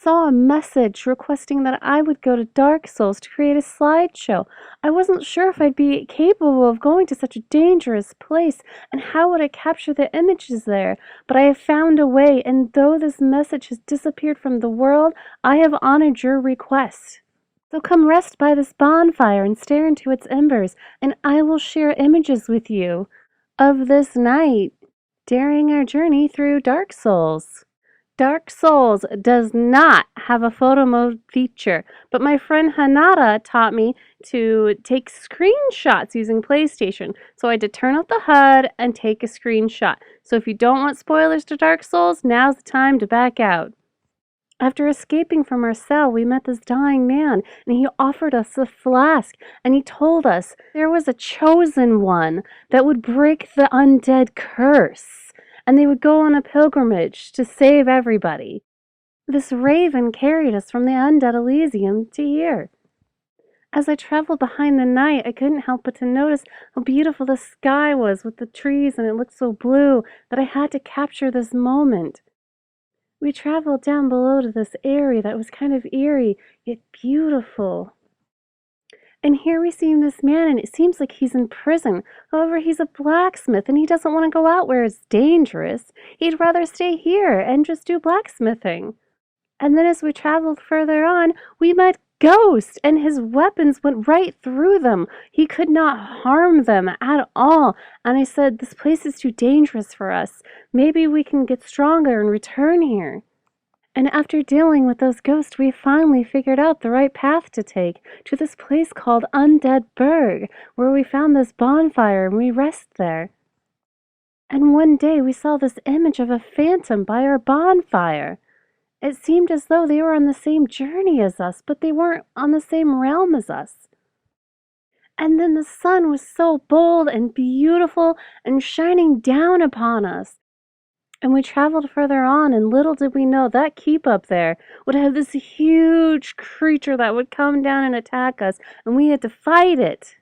saw a message requesting that I would go to Dark Souls to create a slideshow. I wasn't sure if I'd be capable of going to such a dangerous place and how would I capture the images there, but I have found a way, and though this message has disappeared from the world, I have honored your request. So come rest by this bonfire and stare into its embers, and I will share images with you of this night during our journey through Dark Souls. Dark Souls does not have a photo mode feature, but my friend Hinata taught me to take screenshots using PlayStation. So I had to turn off the HUD and take a screenshot. So if you don't want spoilers to Dark Souls, now's the time to back out. After escaping from our cell, we met this dying man, and he offered us a flask, and he told us there was a chosen one that would break the undead curse, and they would go on a pilgrimage to save everybody. This raven carried us from the undead Elysium to here. As I traveled behind the night, I couldn't help but to notice how beautiful the sky was with the trees, and it looked so blue that I had to capture this moment. We traveled down below to this area that was kind of eerie, yet beautiful. And here we see this man, and it seems like he's in prison. However, he's a blacksmith, and he doesn't want to go out where it's dangerous. He'd rather stay here and just do blacksmithing. And then as we traveled further on, we met Ghost, and his weapons went right through them. He could not harm them at all. And I said, this place is too dangerous for us. Maybe we can get stronger and return here. And after dealing with those ghosts, we finally figured out the right path to take to this place called Undead Berg, where we found this bonfire and we rest there. And one day we saw this image of a phantom by our bonfire. It seemed as though they were on the same journey as us, but they weren't on the same realm as us. And then the sun was so bold and beautiful and shining down upon us. And we traveled further on, and little did we know that keep up there would have this huge creature that would come down and attack us, and we had to fight it.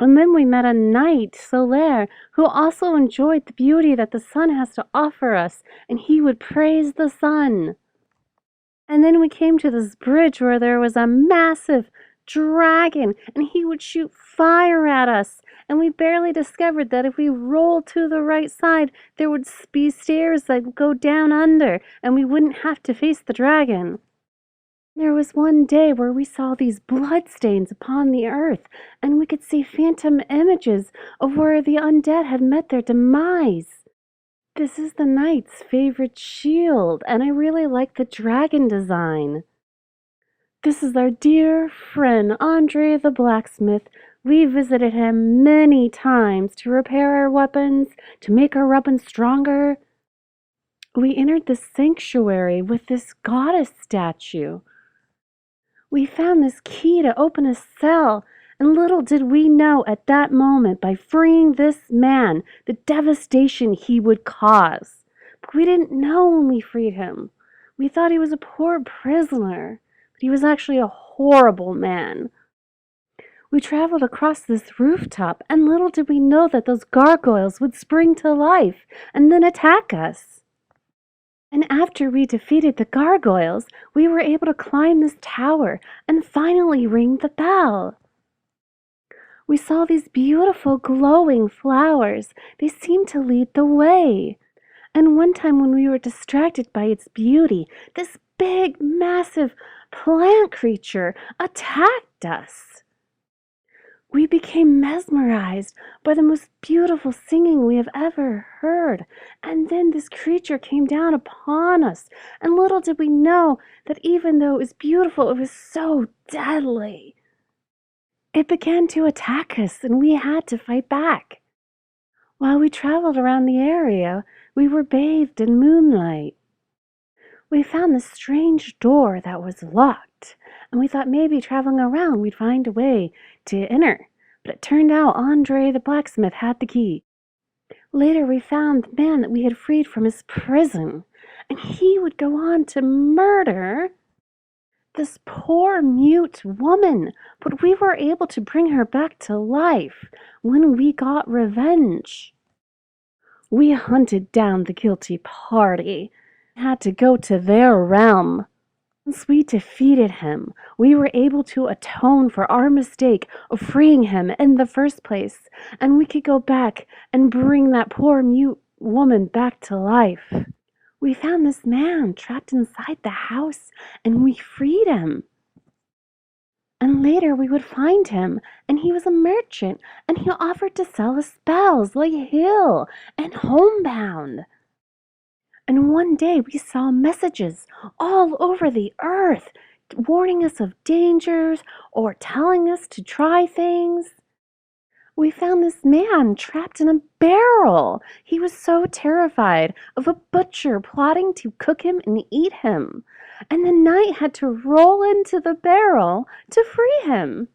And then we met a knight, Solaire, who also enjoyed the beauty that the sun has to offer us, and he would praise the sun. And then we came to this bridge where there was a massive dragon, and he would shoot fire at us. And we barely discovered that if we rolled to the right side, there would be stairs that would go down under, and we wouldn't have to face the dragon. There was one day where we saw these bloodstains upon the earth, and we could see phantom images of where the undead had met their demise. This is the knight's favorite shield, and I really like the dragon design. This is our dear friend, Andre the blacksmith. We visited him many times to repair our weapons, to make our weapons stronger. We entered the sanctuary with this goddess statue. We found this key to open a cell, and little did we know at that moment, by freeing this man, the devastation he would cause. But we didn't know when we freed him. We thought he was a poor prisoner, but he was actually a horrible man. We traveled across this rooftop, and little did we know that those gargoyles would spring to life and then attack us. And after we defeated the gargoyles, we were able to climb this tower and finally ring the bell. We saw these beautiful glowing flowers. They seemed to lead the way. And one time when we were distracted by its beauty, this big, massive plant creature attacked us. We became mesmerized by the most beautiful singing we have ever heard. And then this creature came down upon us. And little did we know that even though it was beautiful, it was so deadly. It began to attack us, and we had to fight back. While we traveled around the area, we were bathed in moonlight. We found this strange door that was locked, and we thought maybe traveling around we'd find a way to enter. But it turned out Andre the blacksmith had the key. Later we found the man that we had freed from his prison, and he would go on to murder this poor mute woman, but we were able to bring her back to life when we got revenge. We hunted down the guilty party, had to go to their realm. Once we defeated him, we were able to atone for our mistake of freeing him in the first place, and we could go back and bring that poor mute woman back to life. We found this man trapped inside the house, and we freed him. And later we would find him, and he was a merchant, and he offered to sell us spells like Heal and Homebound. And one day we saw messages all over the earth warning us of dangers or telling us to try things. We found this man trapped in a barrel. He was so terrified of a butcher plotting to cook him and eat him. And the knight had to roll into the barrel to free him.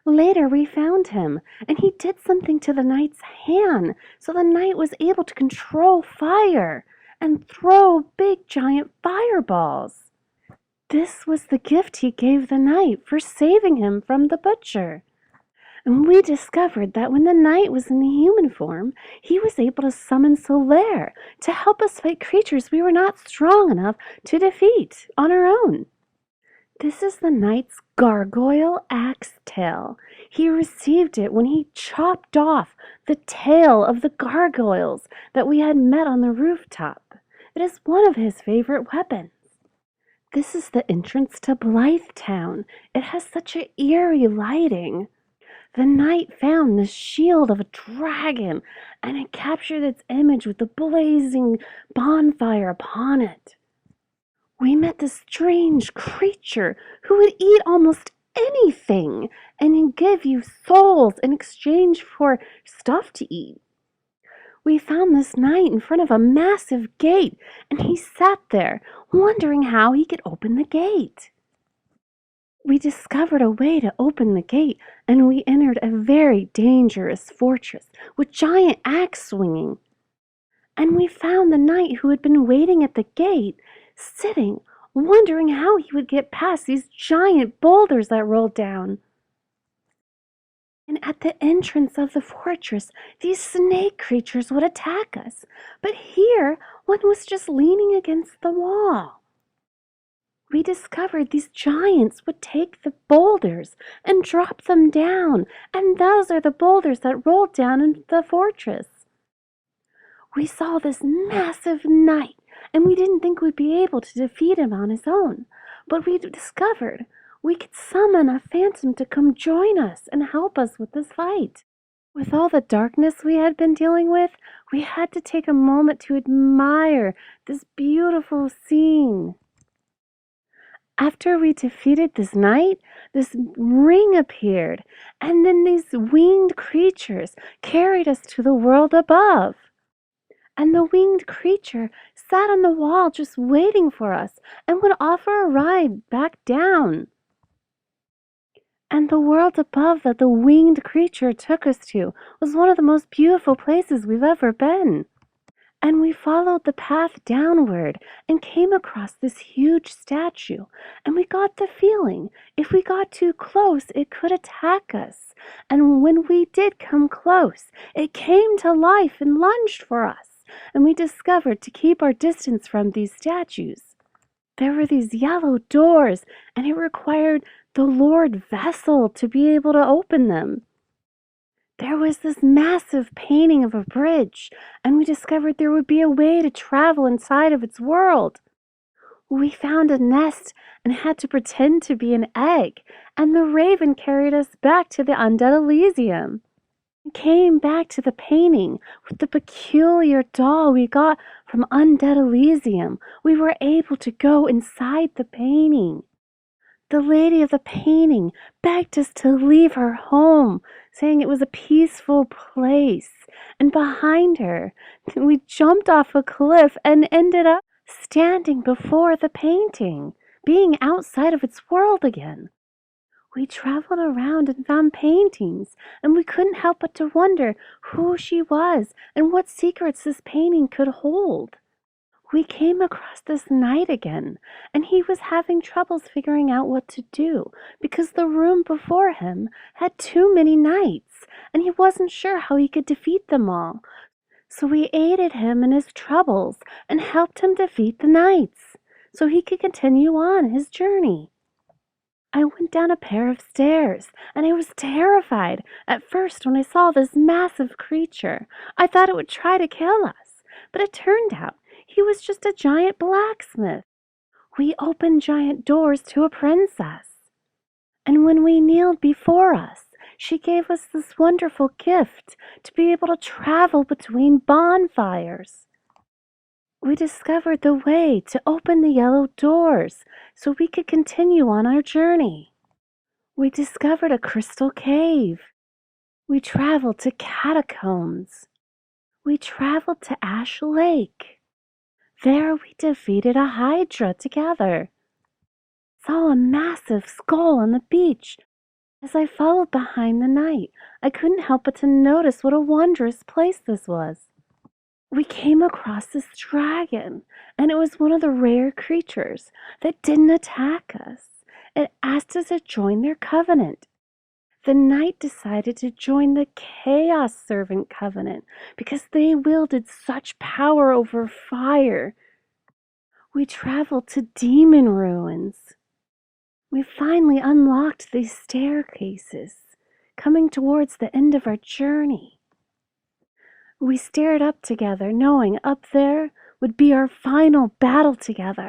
Later we found him, and he did something to the knight's hand, so the knight was able to control fire and throw big giant fireballs. This was the gift he gave the knight for saving him from the butcher. And we discovered that when the knight was in the human form, he was able to summon Solaire to help us fight creatures we were not strong enough to defeat on our own. This is the knight's gargoyle axe tail. He received it when he chopped off the tail of the gargoyles that we had met on the rooftop. It is one of his favorite weapons. This is the entrance to Blythetown. It has such an eerie lighting. The knight found the shield of a dragon, and it captured its image with the blazing bonfire upon it. We met this strange creature who would eat almost anything and give you souls in exchange for stuff to eat. We found this knight in front of a massive gate, and he sat there, wondering how he could open the gate. We discovered a way to open the gate, and we entered a very dangerous fortress with giant axe swinging. And we found the knight who had been waiting at the gate, sitting, wondering how he would get past these giant boulders that rolled down. And at the entrance of the fortress, these snake creatures would attack us. But here, one was just leaning against the wall. We discovered these giants would take the boulders and drop them down, and those are the boulders that rolled down into the fortress. We saw this massive knight, and we didn't think we'd be able to defeat him on his own, but we discovered we could summon a phantom to come join us and help us with this fight. With all the darkness we had been dealing with, we had to take a moment to admire this beautiful scene. After we defeated this knight, this ring appeared, and then these winged creatures carried us to the world above. And the winged creature sat on the wall just waiting for us and would offer a ride back down. And the world above that the winged creature took us to was one of the most beautiful places we've ever been. And we followed the path downward and came across this huge statue, and we got the feeling if we got too close, it could attack us. And when we did come close, it came to life and lunged for us, and we discovered to keep our distance from these statues. There were these yellow doors, and it required the Lord Vessel to be able to open them. There was this massive painting of a bridge, and we discovered there would be a way to travel inside of its world. We found a nest and had to pretend to be an egg, and the raven carried us back to the Undead Elysium. We came back to the painting with the peculiar doll we got from Undead Elysium. We were able to go inside the painting. The lady of the painting begged us to leave her home, saying it was a peaceful place. And behind her, we jumped off a cliff and ended up standing before the painting, being outside of its world again. We traveled around and found paintings, and we couldn't help but to wonder who she was and what secrets this painting could hold. We came across this knight again, and he was having troubles figuring out what to do because the room before him had too many knights, and he wasn't sure how he could defeat them all. So we aided him in his troubles and helped him defeat the knights so he could continue on his journey. I went down a pair of stairs, and I was terrified at first when I saw this massive creature. I thought it would try to kill us, but it turned out he was just a giant blacksmith. We opened giant doors to a princess, and when we kneeled before us, she gave us this wonderful gift to be able to travel between bonfires. We discovered the way to open the yellow doors so we could continue on our journey. We discovered a crystal cave. We traveled to catacombs. We traveled to Ash Lake. There we defeated a hydra together. Saw a massive skull on the beach. As I followed behind the knight, I couldn't help but to notice what a wondrous place this was. We came across this dragon, and it was one of the rare creatures that didn't attack us. It asked us to join their covenant. The knight decided to join the Chaos Servant Covenant because they wielded such power over fire. We traveled to demon ruins. We finally unlocked these staircases, coming towards the end of our journey. We stared up together, knowing up there would be our final battle together.